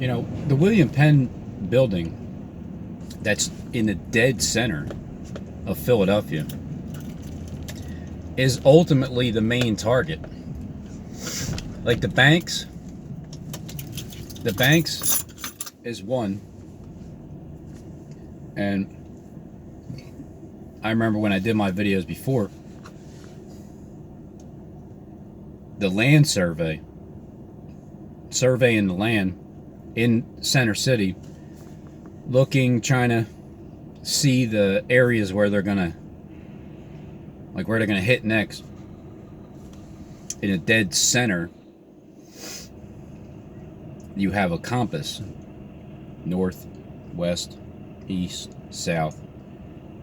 The William Penn building that's in the dead center of Philadelphia is ultimately the main target. Like the banks is one. And I remember when I did my videos before, the land surveying the land in Center City, trying to see the areas where they're gonna hit next. In a dead center, you have a compass: north, west, east, south.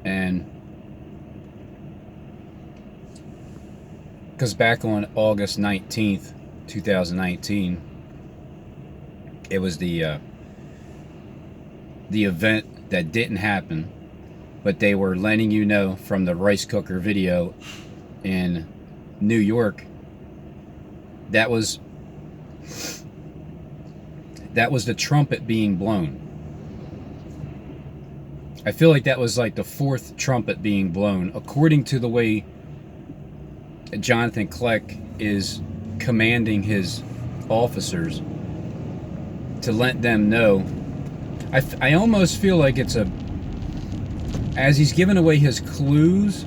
And because back on August 19th, 2019, it was the event that didn't happen, but they were letting you know from the rice cooker video in New York. That was the trumpet being blown. I feel like that was like the fourth trumpet being blown, according to the way John Kleck is commanding his officers to let them know. I almost feel like it's as he's giving away his clues,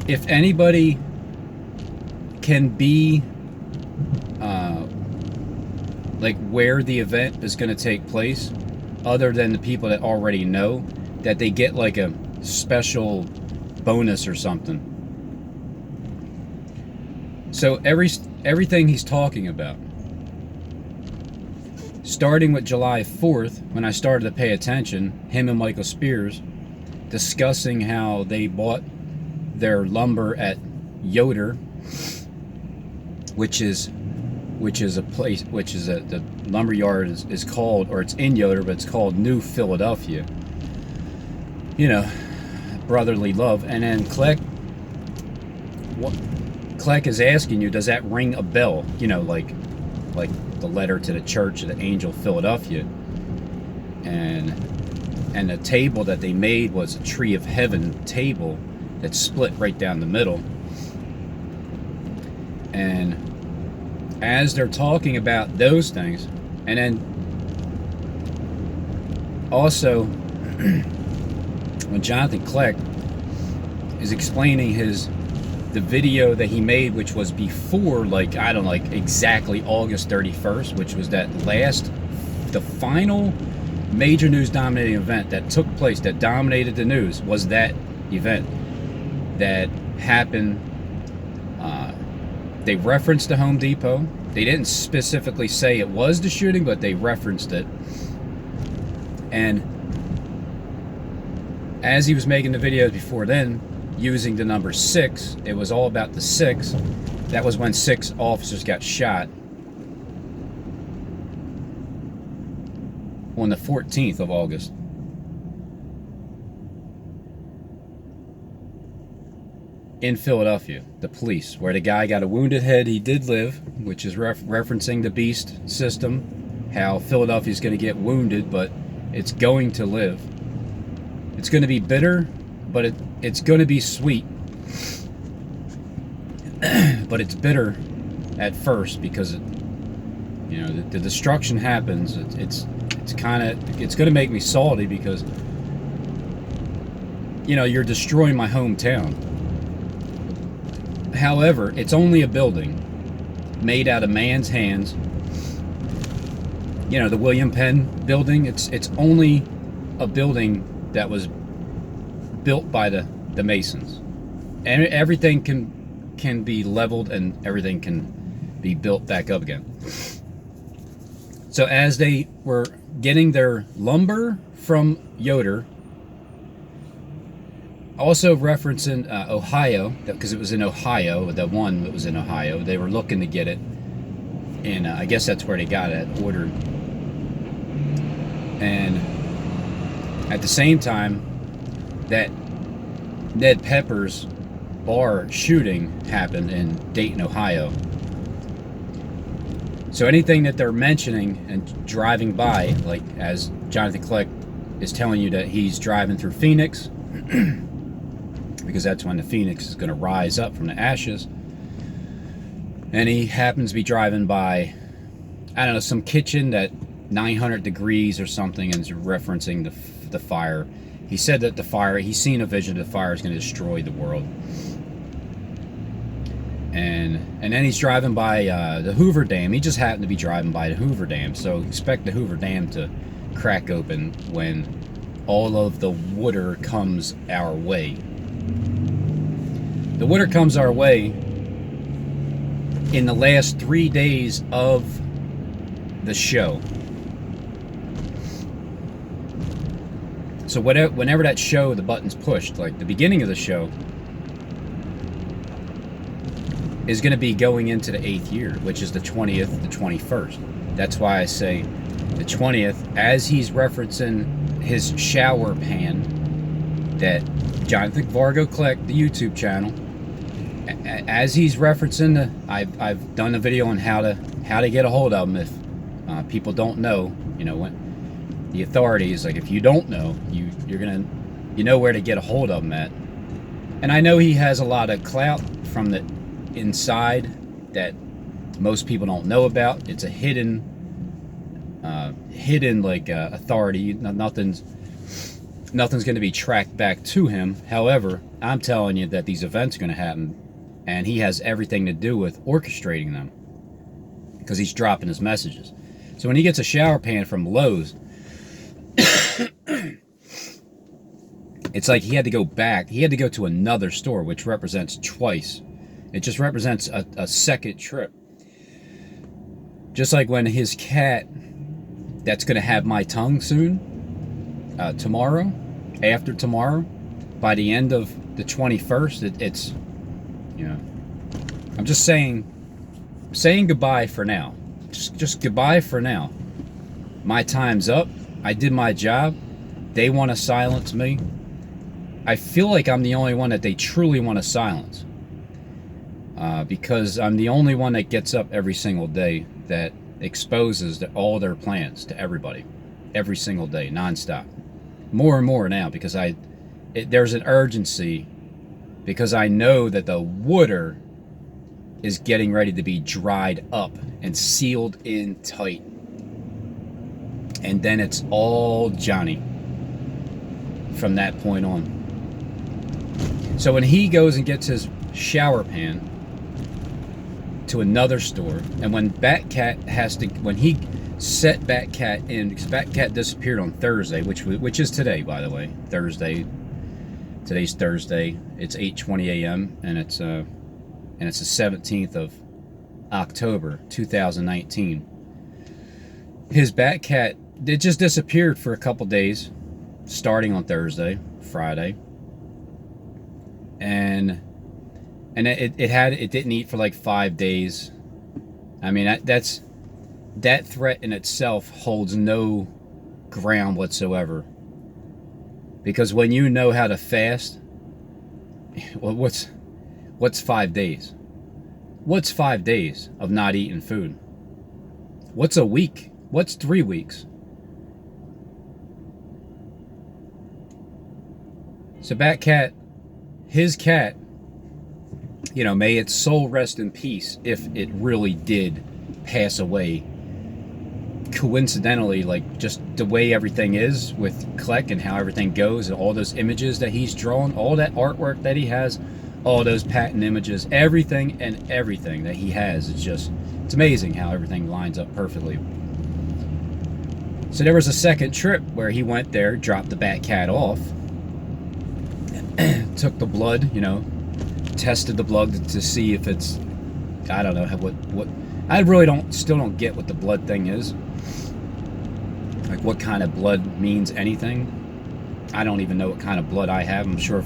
if anybody can be like where the event is going to take place, other than the people that already know, that they get like a special bonus or something. So everything he's talking about, starting with July 4th, when I started to pay attention, him and Michael Spears discussing how they bought their lumber at Yoder, which is a place, the lumber yard is called, or it's in Yoder, but it's called New Philadelphia. Brotherly love. And then Kleck is asking you, does that ring a bell? Like the letter to the Church of the Angel Philadelphia. And the table that they made was a Tree of Heaven table that split right down the middle. And as they're talking about those things, and then also when Jonathan Kleck is explaining the video that he made, which was before, exactly August 31st, which was the final major news dominating event that took place, that dominated the news, was that event that happened. They referenced the Home Depot. They didn't specifically say it was the shooting, but they referenced it. And as he was making the videos before then, using the number 6, it was all about the 6. That was when 6 officers got shot on the 14th of August. In Philadelphia, the police, where the guy got a wounded head. He did live, which is referencing the beast system, how Philadelphia is going to get wounded, but it's going to live. It's going to be bitter, but it's going to be sweet. But it's bitter at first because the destruction happens. It's going to make me salty because you're destroying my hometown. However, it's only a building made out of man's hands. The William Penn building, it's only a building that was built by the Masons. And everything can be leveled and everything can be built back up again. So as they were getting their lumber from Yoder, also referencing Ohio, because it was in Ohio, the one that was in Ohio, they were looking to get it, and I guess that's where they got it ordered. And at the same time, that Ned Pepper's bar shooting happened in Dayton, Ohio. So anything that they're mentioning and driving by, like as Jonathan Kleck is telling you that he's driving through Phoenix, because that's when the Phoenix is going to rise up from the ashes, and he happens to be driving by, I don't know, some kitchen that 900 degrees or something, and is referencing the fire. He said that the fire, he's seen a vision that the fire is going to destroy the world. And then he's driving by the Hoover Dam. He just happened to be driving by the Hoover Dam, so expect the Hoover Dam to crack open when all of the water comes our way. The water comes our way in the last 3 days of the show. So whenever that show, the button's pushed, like the beginning of the show, is going to be going into the 8th year, which is the 20th, the 21st. That's why I say the 20th, as he's referencing his shower pan that Jonathan Kleck, the YouTube channel, as he's referencing the, I've done a video on how to get a hold of him if people don't know, you know, when the authorities, like if you don't know, you know where to get a hold of him at. And I know he has a lot of clout from the inside that most people don't know about. It's a hidden like authority. Nothing's going to be tracked back to him. However, I'm telling you that these events are going to happen, and he has everything to do with orchestrating them because he's dropping his messages. So when he gets a shower pan from Lowe's, it's like he had to go back. He had to go to another store, which represents twice. It just represents a second trip. Just like when his cat, that's going to have my tongue soon, tomorrow, after tomorrow, by the end of the 21st, it's, you know, I'm just saying goodbye for now. Just goodbye for now. My time's up. I did my job. They want to silence me. I feel like I'm the only one that they truly want to silence. Because I'm the only one that gets up every single day that exposes all their plans to everybody. Every single day, nonstop. More and more now, because there's an urgency, because I know that the water is getting ready to be dried up and sealed in tight. And then it's all Johnny from that point on. So when he goes and gets his shower pan to another store, and when when he set Batcat in, because Batcat disappeared on Thursday, which is today, by the way, Thursday. Today's Thursday. It's 8:20 a.m. and it's the 17th of October 2019. His Batcat, it just disappeared for a couple days, starting on Thursday, Friday, and it didn't eat for like 5 days. I mean, that threat in itself holds no ground whatsoever, because when you know how to fast, well, what's 5 days? What's 5 days of not eating food? What's a week? What's 3 weeks? So Batcat, his cat, you know, may its soul rest in peace if it really did pass away coincidentally, like just the way everything is with Kleck and how everything goes, and all those images that he's drawn, all that artwork that he has, all those patent images, everything that he has, it's amazing how everything lines up perfectly. So there was a second trip where he went there, dropped the Batcat off, took the blood, you know, tested the blood to see if it's, I don't know what I really still don't get what the blood thing is. Like what kind of blood means anything. I don't even know what kind of blood I have. I'm sure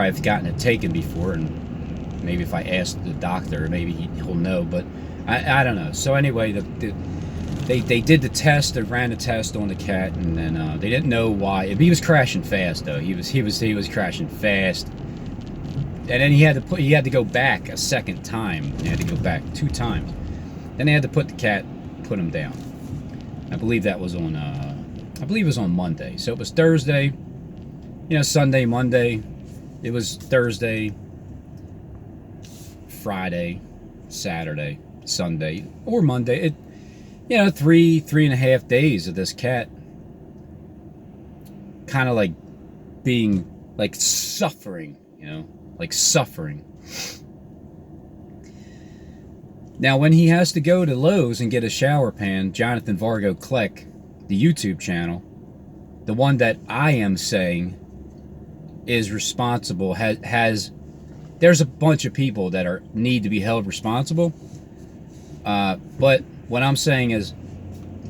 I've gotten it taken before, and maybe if I ask the doctor, maybe he'll know, but I don't know. So anyway, they did the test. They ran the test on the cat, and then they didn't know why. He was crashing fast though. He was crashing fast. And then he had to go back a second time. He had to go back 2 times. Then they had to put him down. I believe that was on, I believe it was on Monday. So it was Thursday, Sunday, Monday. It was Thursday, Friday, Saturday, Sunday, or Monday. 3.5 days of this cat kind of like being like suffering, like suffering. Now, when he has to go to Lowe's and get a shower pan, Jonathan Vargo Kleck, the YouTube channel, the one that I am saying is responsible, there's a bunch of people that need to be held responsible. But what I'm saying is,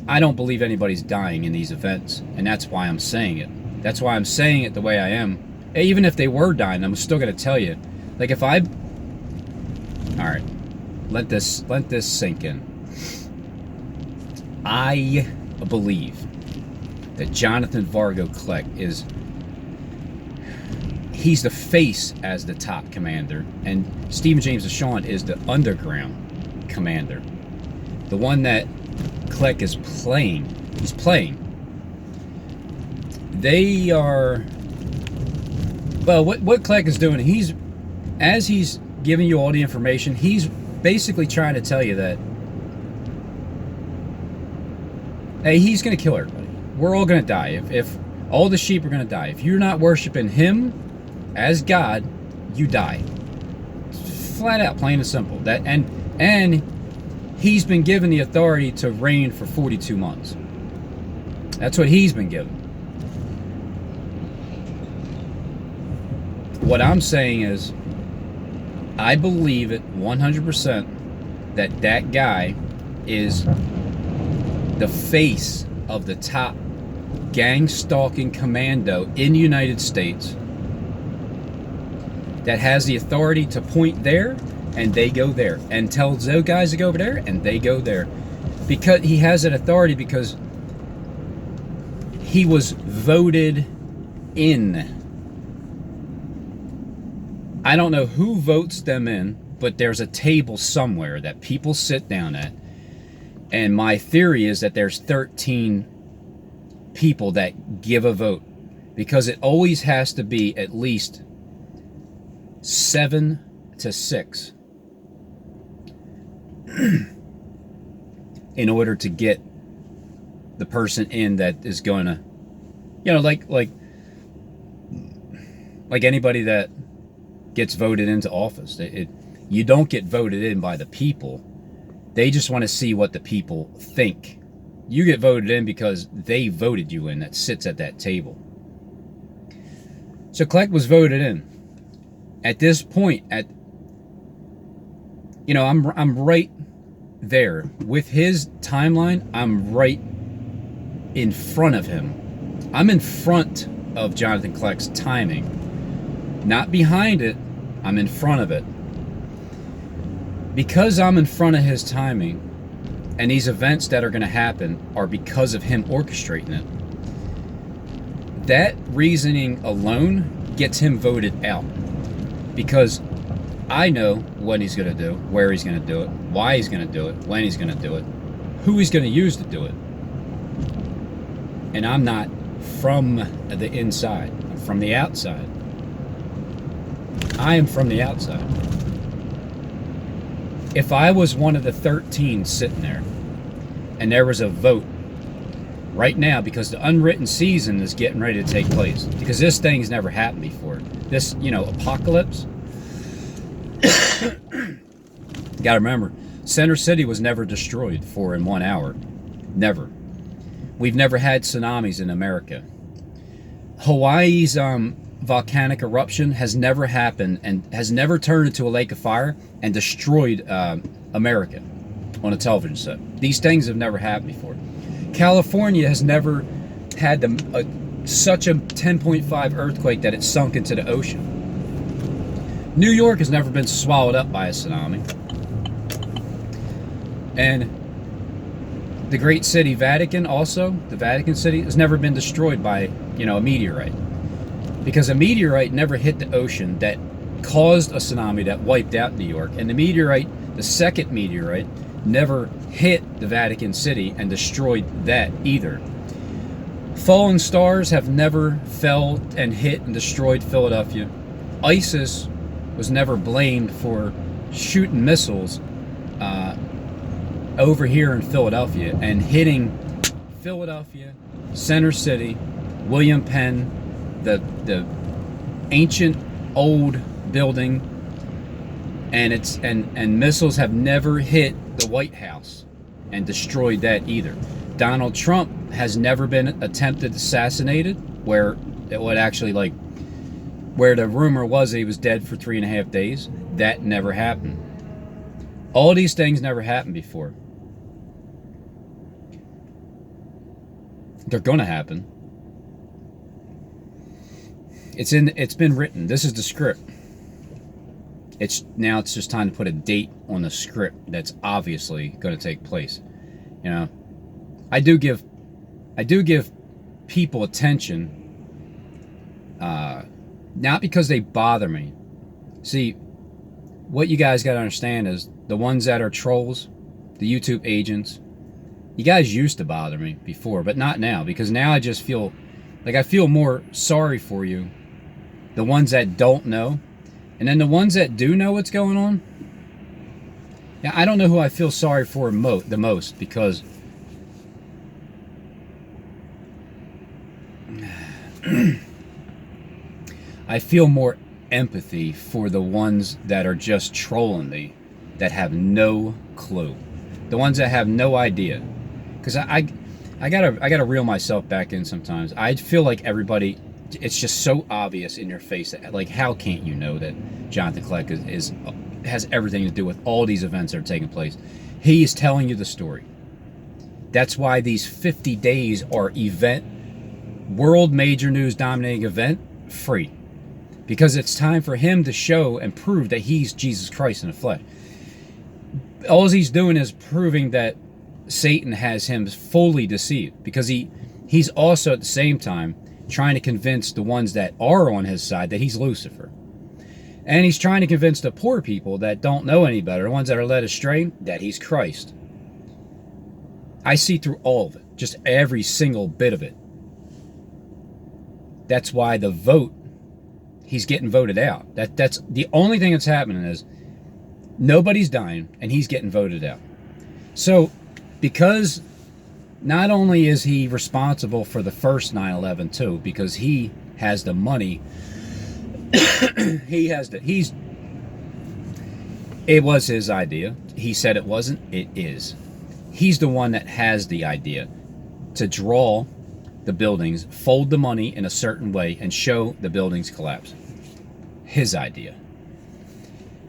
I don't believe anybody's dying in these events, and that's why I'm saying it. That's why I'm saying it the way I am. Even if they were dying, I'm still going to tell you. Like, if I... Alright. Let this sink in. I believe that Jonathan Vargo Kleck he's the face as the top commander, and Stephen James DeShawn is the underground commander. The one that Kleck is playing. He's playing. They are... Well, what Kleck is doing, as he's giving you all the information, he's basically trying to tell you that, hey, he's going to kill everybody. We're all going to die. If all the sheep are going to die. If you're not worshiping him as God, you die. Flat out, plain and simple. That and he's been given the authority to reign for 42 months. That's what he's been given. What I'm saying is, I believe it 100% that guy is the face of the top gang stalking commando in the United States that has the authority to point there and they go there, and tell those guys to go over there and they go there, because he has that authority because he was voted in. I don't know who votes them in, but there's a table somewhere that people sit down at. And my theory is that there's 13 people that give a vote, because it always has to be at least 7 to 6 in order to get the person in that is going to, like anybody that gets voted into office. You don't get voted in by the people. They just want to see what the people think. You get voted in because they voted you in, that sits at that table. So Kleck was voted in. At this point, I'm right there. With his timeline, I'm right in front of him. I'm in front of Jonathan Kleck's timing. Not behind it, I'm in front of it. Because I'm in front of his timing, and these events that are going to happen are because of him orchestrating it, that reasoning alone gets him voted out. Because I know what he's going to do, where he's going to do it, why he's going to do it, when he's going to do it, who he's going to use to do it. And I'm not from the inside, I'm from the outside. I am from the outside. If I was one of the 13 sitting there, and there was a vote right now, because the unwritten season is getting ready to take place, because this thing's never happened before. This, apocalypse. You gotta remember, Center City was never destroyed in 1 hour. Never. We've never had tsunamis in America. Hawaii's volcanic eruption has never happened and has never turned into a lake of fire and destroyed America on a television set. These things have never happened before. California has never had such a 10.5 earthquake that it sunk into the ocean. New York has never been swallowed up by a tsunami. And the great city Vatican also, the Vatican City, has never been destroyed by, a meteorite. Because a meteorite never hit the ocean that caused a tsunami that wiped out New York. And the meteorite, the second meteorite, never hit the Vatican City and destroyed that either. Fallen stars have never fell and hit and destroyed Philadelphia. ISIS was never blamed for shooting missiles over here in Philadelphia and hitting Philadelphia, Center City, William Penn, the ancient old building, and missiles have never hit the White House and destroyed that either. Donald Trump has never been attempted assassinated, where it would actually, like, where the rumor was that he was dead for 3.5 days. That never happened. All these things never happened before. They're gonna happen. It's been written. This is the script. It's just time to put a date on the script that's obviously going to take place. You know, I do give people attention, not because they bother me. See, what you guys got to understand is the ones that are trolls, the YouTube agents, you guys used to bother me before, but not now, because now I just feel like I feel more sorry for you, the ones that don't know. And then the ones that do know what's going on, yeah, I don't know who I feel sorry for the most, because I feel more empathy for the ones that are just trolling me, that have no clue, the ones that have no idea. Because I gotta reel myself back in sometimes. I feel like everybody, it's just so obvious in your face that, like, how can't you know that John Kleck has everything to do with all these events that are taking place? He is telling you the story. That's why these 50 days are world major news dominating event free, because it's time for him to show and prove that he's Jesus Christ in the flesh. All he's doing is proving that Satan has him fully deceived, because he's also at the same time trying to convince the ones that are on his side that he's Lucifer. And he's trying to convince the poor people that don't know any better, the ones that are led astray, that he's Christ. I see through all of it, just every single bit of it. That's why the vote, he's getting voted out. That's the only thing that's happening, is nobody's dying and he's getting voted out. So, because not only is he responsible for the first 9/11 too, because he has the money, it was his idea. He said it wasn't, it is. He's the one that has the idea to draw the buildings, fold the money in a certain way, and show the buildings collapse. His idea.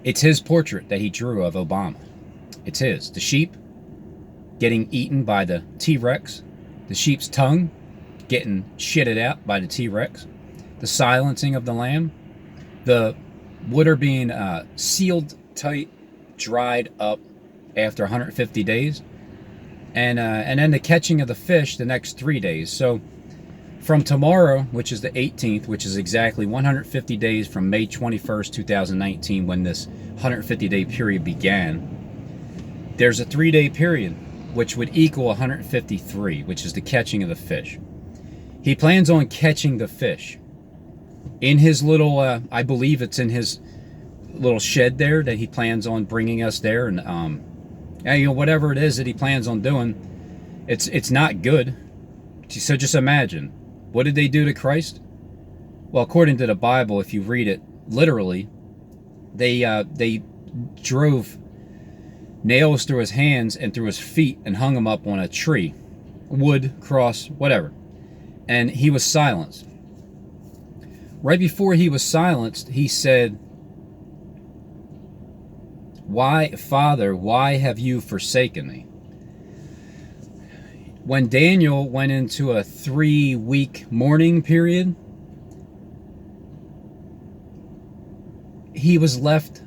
It's his portrait that he drew of Obama. It's his. The sheep getting eaten by the T-Rex, the sheep's tongue getting shitted out by the T-Rex, the silencing of the lamb, the water being sealed tight, dried up after 150 days, and then the catching of the fish the next 3 days. So from tomorrow, which is the 18th, which is exactly 150 days from May 21st, 2019, when this 150-day period began, there's a 3-day period, which would equal 153, which is the catching of the fish. He plans on catching the fish in his little, I believe it's in his little shed there that he plans on bringing us there, and you know, whatever it is that he plans on doing, it's not good. So just imagine, what did they do to Christ? Well, according to the Bible, if you read it literally, they drove nails through his hands and through his feet and hung him up on a tree, wood, cross, whatever. And he was silenced. Right before he was silenced, he said, "Why, Father, why have you forsaken me?" When Daniel went into a 3-week mourning period, he was left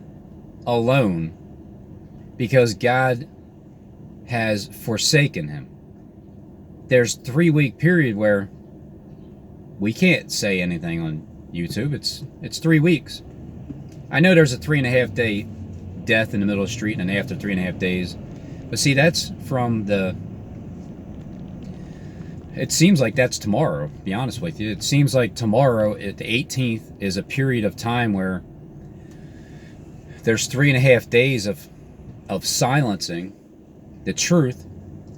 alone because God has forsaken him. There's 3-week period where we can't say anything on YouTube. It's 3 weeks. I know there's a 3.5 day death in the middle of the street, and after 3.5 days, But see, that's from the... It seems like that's tomorrow, to be honest with you. It seems like tomorrow, the 18th, is a period of time where there's 3.5 days of silencing the truth.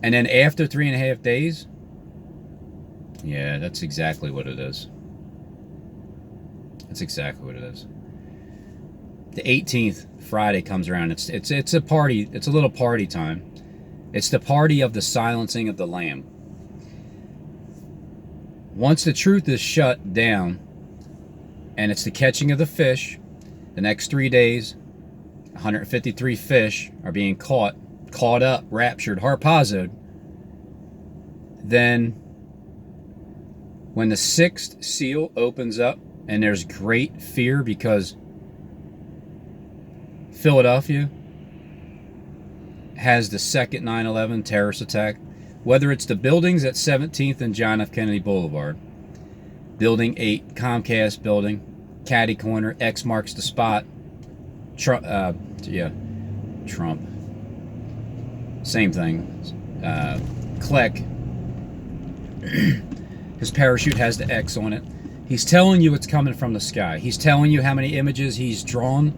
And then after 3.5 days, yeah, that's exactly what it is. That's exactly what it is. The 18th, Friday, comes around. It's a party. It's a little party time. It's the party of the silencing of the Lamb. Once the truth is shut down, and it's the catching of the fish, the next 3 days, 153 fish are being caught up, raptured, harpazoed. Then, when the sixth seal opens up, and there's great fear because Philadelphia has the second 9/11 terrorist attack, whether it's the buildings at 17th and John F. Kennedy Boulevard, Building 8, Comcast Building, Caddy Corner, X marks the spot, Trump, same thing, Kleck, his parachute has the X on it. He's telling you it's coming from the sky. He's telling you how many images he's drawn,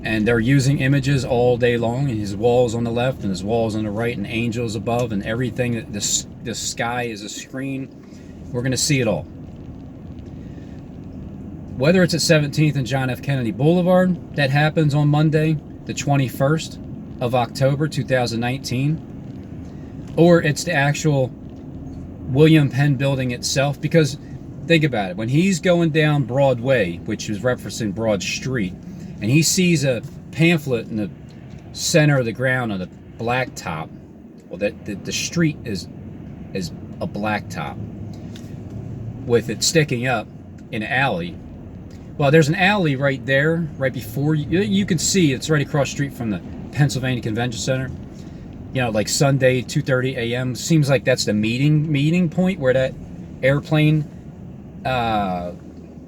and they're using images all day long, and his walls on the left and his walls on the right and angels above and everything. The sky is a screen. We're going to see it all. Whether it's at 17th and John F. Kennedy Boulevard, that happens on Monday, the 21st of October, 2019, or it's the actual William Penn building itself, because think about it. When he's going down Broadway, which is referencing Broad Street, and he sees a pamphlet in the center of the ground on a blacktop, well, the street is a blacktop with it sticking up in an alley. Well, there's an alley right there, right before you. You can see it's right across the street from the Pennsylvania Convention Center. You know, like Sunday, 2:30 a.m. Seems like that's the meeting point where that airplane.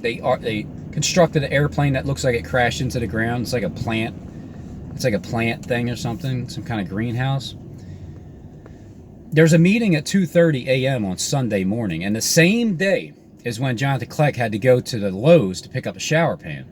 They constructed an airplane that looks like it crashed into the ground. It's like a plant. It's like a plant thing or something, some kind of greenhouse. There's a meeting at 2:30 a.m. on Sunday morning, and the same day is when Jonathan Kleck had to go to the Lowe's to pick up a shower pan.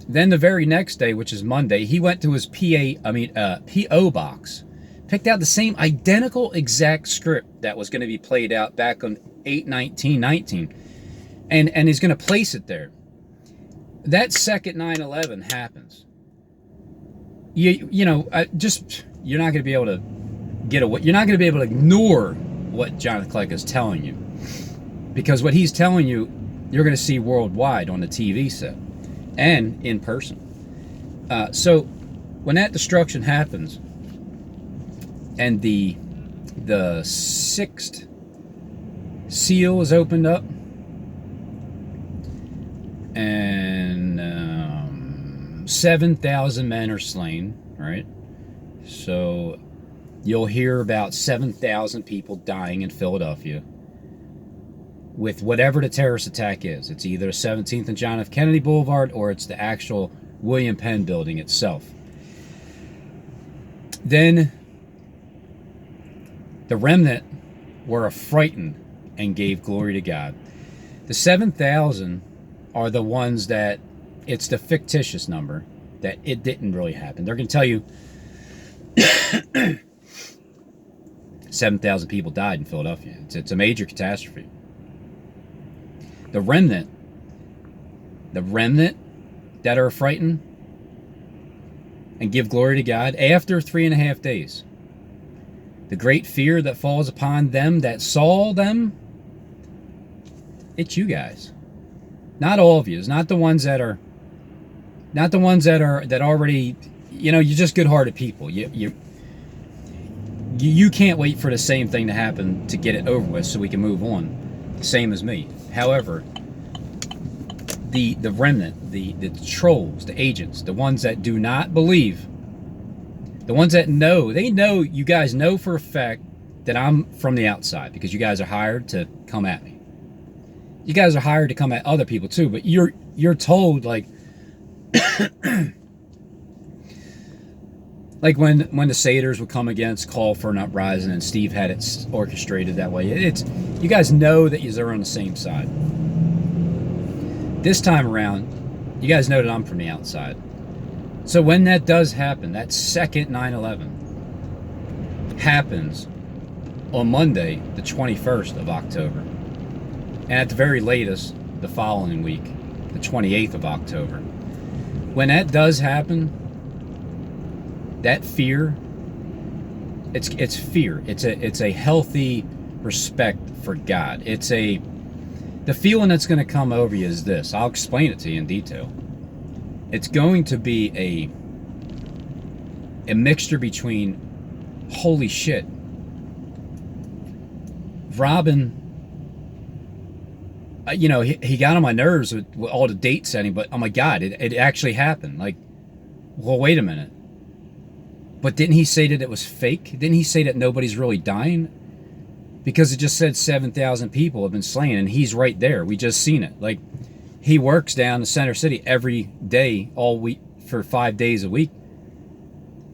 Then the very next day, which is Monday, he went to his PO box, picked out the same identical exact script that was going to be played out back on 8/19/19, and he's going to place it there. That second 9/11 happens. You're not going to be able to get away. You're not going to be able to ignore what Jonathan Kleck is telling you, because what he's telling you, you're going to see worldwide on the TV set and in person. So when that destruction happens, and the sixth seal is opened up, and 7,000 men are slain, right? So you'll hear about 7,000 people dying in Philadelphia with whatever the terrorist attack is. It's either 17th and John F. Kennedy Boulevard, or it's the actual William Penn building itself. Then the remnant were affrighted and gave glory to God. The 7,000 are the ones that it's the fictitious number, that it didn't really happen. They're going to tell you 7,000 people died in Philadelphia. It's a major catastrophe. The remnant that are frightened and give glory to God after 3.5 days. The great fear that falls upon them that saw them, it's you guys. Not all of you. It's not the ones that already, you're just good-hearted people. You can't wait for the same thing to happen to get it over with so we can move on. Same as me. However, the remnant, the trolls, the agents, the ones that do not believe, the ones that know, you guys know for a fact that I'm from the outside, because you guys are hired to come at me. You guys are hired to come at other people too, but you're told, like, Like when the Satyrs would come against Call for an Uprising, and Steve had it orchestrated that way. It's, you guys know that you're on the same side. This time around, you guys know that I'm from the outside. So when that does happen, that second 9/11 happens on Monday, the 21st of October. And at the very latest, the following week, the 28th of October. When that does happen, that fear, it's fear. It's a healthy respect for God. The feeling that's going to come over you is this. I'll explain it to you in detail. It's going to be a mixture between, holy shit, Robin, he got on my nerves with all the date setting, but oh my God, it actually happened. Like, well, wait a minute. But didn't he say that it was fake? Didn't he say that nobody's really dying? Because it just said 7,000 people have been slain, and he's right there. We just seen it. Like, he works down in Center City every day, all week, for 5 days a week.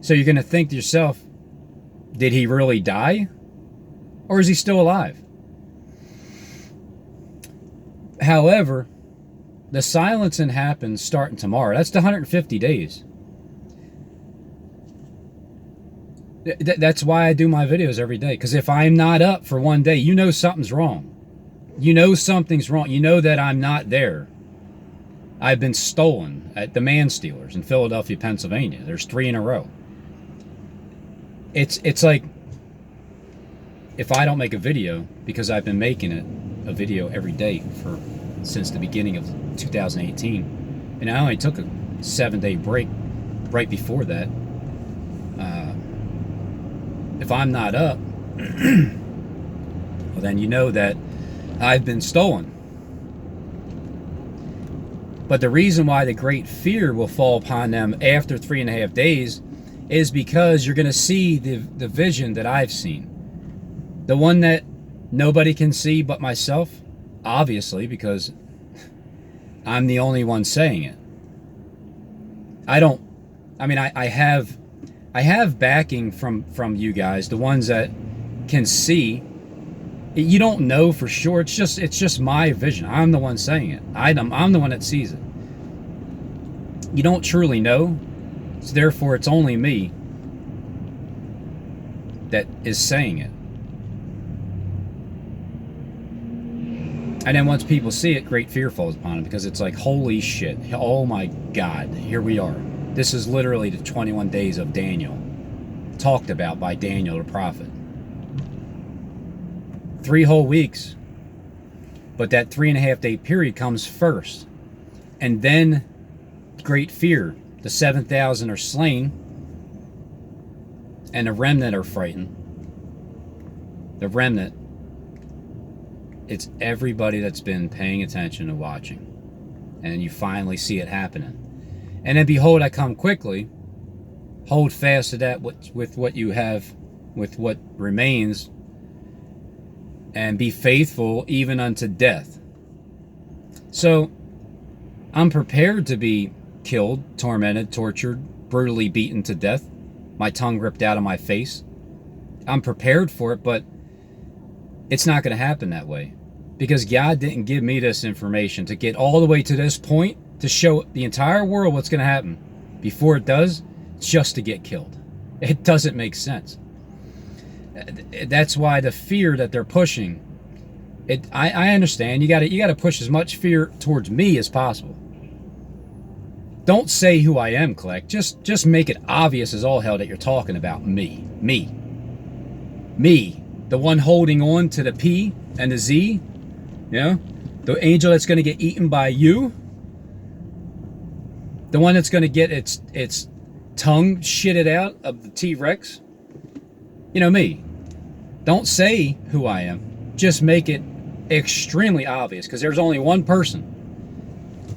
So you're going to think to yourself, did he really die? Or is he still alive? However, the silencing happens starting tomorrow. That's the 150 days. That's why I do my videos every day. Because if I'm not up for one day, you know something's wrong. You know something's wrong. You know that I'm not there. I've been stolen at the Man Stealers in Philadelphia, Pennsylvania. There's 3 in a row. It's like, if I don't make a video, because I've been making a video every day since the beginning of 2018, and I only took a 7-day break right before that. If I'm not up, well, then you know that I've been stolen. But the reason why the great fear will fall upon them after 3.5 days is because you're going to see the vision that I've seen. The one that nobody can see but myself, obviously, because I'm the only one saying it. I have backing from you guys, the ones that can see. You don't know for sure. It's just my vision. I'm the one saying it. I'm the one that sees it. You don't truly know, so therefore it's only me that is saying it. And then once people see it, great fear falls upon them, because it's like, holy shit, oh my God, here we are. This is literally the 21 days of Daniel, talked about by Daniel the prophet. 3 whole weeks. But that 3.5 day period comes first. And then great fear. The 7,000 are slain. And the remnant are frightened. The remnant, it's everybody that's been paying attention and watching. And you finally see it happening. And then behold, I come quickly. Hold fast to that with what you have, with what remains, and be faithful even unto death. So I'm prepared to be killed, tormented, tortured, brutally beaten to death, my tongue ripped out of my face. I'm prepared for it, but it's not going to happen that way, because God didn't give me this information to get all the way to this point to show the entire world what's going to happen. Before it does, just to get killed. It doesn't make sense. That's why the fear that they're pushing, I understand. You got to push as much fear towards me as possible. Don't say who I am, Kleck. Just make it obvious as all hell that you're talking about me, the one holding on to the P and the Z. You know, the angel that's going to get eaten by you, the one that's going to get its tongue shitted out of the T-Rex. You know, me. Don't say who I am. Just make it extremely obvious, because there's only one person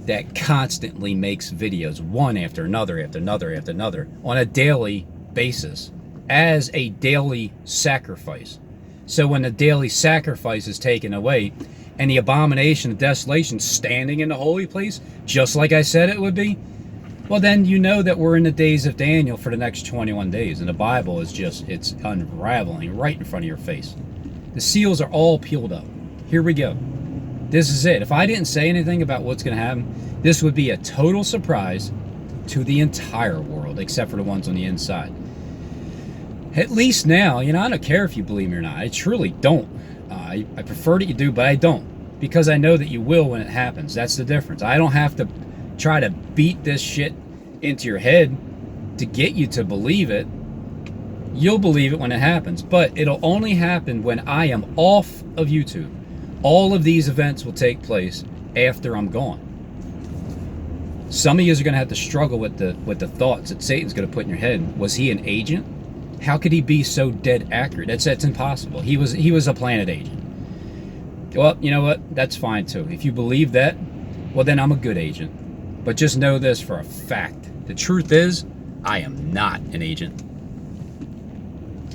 that constantly makes videos, one after another, after another, after another, on a daily basis, as a daily sacrifice. So when the daily sacrifice is taken away, and the abomination of desolation standing in the holy place, just like I said it would be, Well, then you know that we're in the days of Daniel for the next 21 days. And the Bible is it's unraveling right in front of your face. The seals are all peeled up. Here we go. This is it. If I didn't say anything about what's going to happen, this would be a total surprise to the entire world, except for the ones on the inside. At least now, I don't care if you believe me or not. I truly don't. I prefer that you do, but I don't. Because I know that you will when it happens. That's the difference. I don't have to try to beat this shit into your head to get you to believe it. You'll believe it when it happens. But it'll only happen when I am off of YouTube. All of these events will take place after I'm gone. Some of you are going to have to struggle with the thoughts that Satan's going to put in your head. Was he an agent? How could he be so dead accurate? That's impossible. He was a planet agent. Well, you know what? That's fine too. If you believe that, well then I'm a good agent. But just know this for a fact. The truth is, I am not an agent.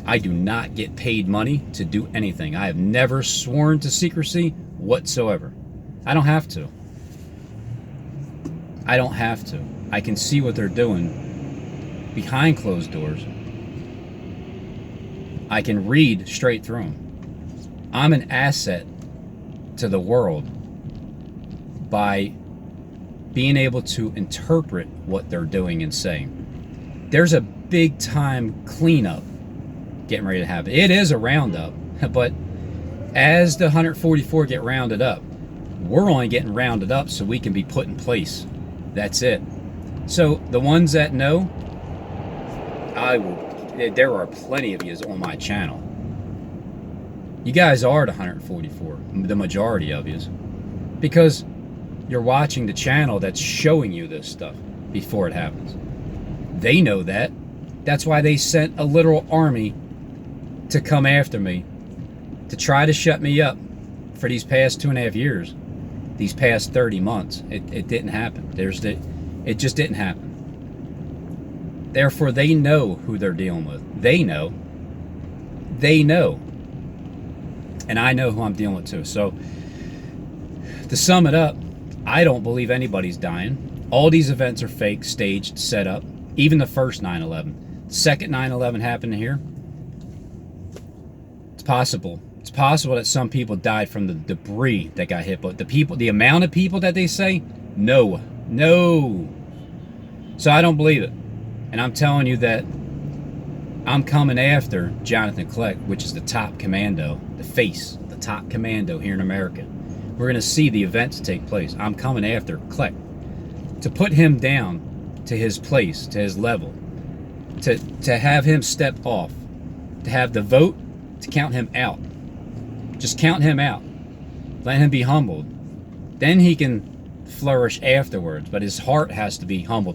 I do not get paid money to do anything. I have never sworn to secrecy whatsoever. I don't have to. I don't have to. I can see what they're doing behind closed doors. I can read straight through them. I'm an asset to the world by being able to interpret what they're doing and saying. There's a big time cleanup getting ready to happen. It is a roundup, but as the 144 get rounded up, we're only getting rounded up so we can be put in place. That's it. So the ones that know, there are plenty of you on my channel. You guys are the 144, the majority of you, because you're watching the channel that's showing you this stuff before it happens. They know that. That's why they sent a literal army to come after me, to try to shut me up for these past 2.5 years, these past 30 months. It didn't happen. It just didn't happen. Therefore, they know who they're dealing with. They know. And I know who I'm dealing with too. So, to sum it up, I don't believe anybody's dying. All these events are fake, staged, set up. Even the first 9/11. Second 9/11 happened here. It's possible. It's possible that some people died from the debris that got hit. But the amount of people that they say, no. So I don't believe it. And I'm telling you that I'm coming after Jonathan Kleck, which is the top commando, the face, the top commando here in America. We're going to see the events take place. I'm coming after Kleck to put him down to his place, to his level, to have him step off, to have the vote to count him out. Just count him out. Let him be humbled. Then he can flourish afterwards, but his heart has to be humbled.